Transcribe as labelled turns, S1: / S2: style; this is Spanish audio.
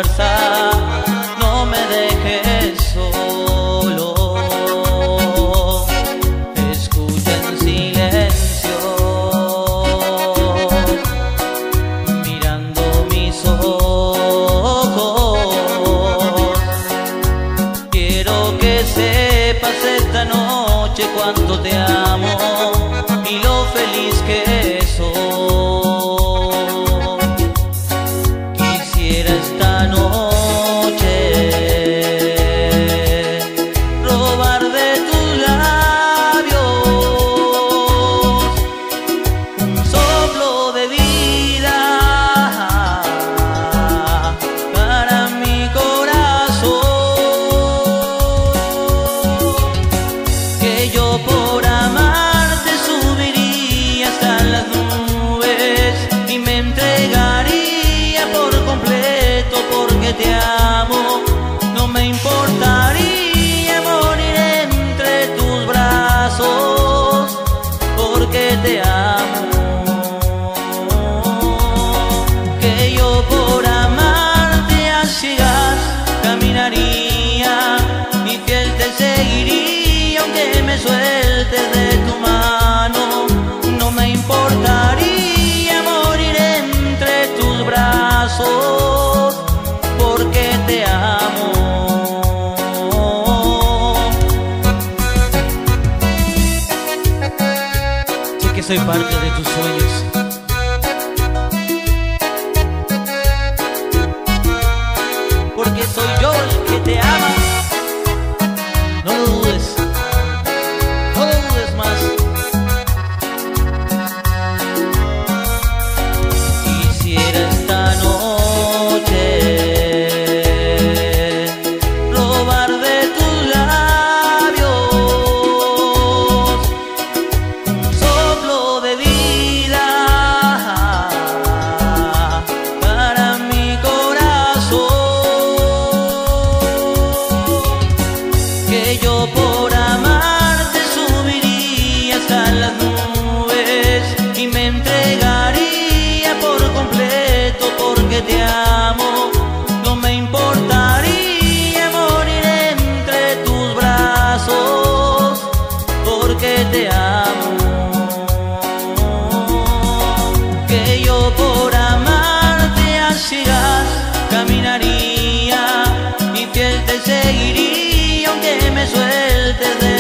S1: fuerza, no me dejes solo. Escucha en silencio, mirando mis ojos. Quiero que sepas esta noche cuánto te amo y lo feliz que soy. Quisiera esta noche robar de tus labios un soplo de vida para mi corazón. Que yo por amarte subiría hasta las nubes y me entregaría por completo porque te amo. No me importaría morir entre tus brazos porque te amo. Que yo por amarte a ciegas caminaría y fiel te seguiría aunque me sueltes de tu mano. No me importaría morir entre tus brazos porque te amo. Sé que soy parte de tus sueños, porque soy yo el que te ama. No lo dudes, no lo dudes más. Quisiera esta noche robar de tus labios un soplo de vida para mi corazón. Que yo por amarte subiría hasta las nubes y me entregaría por completo porque te amo. No me importaría morir entre tus brazos porque te amo. Que yo por amarte a ciegas caminaría y fiel te seguiría aunque me sueltes de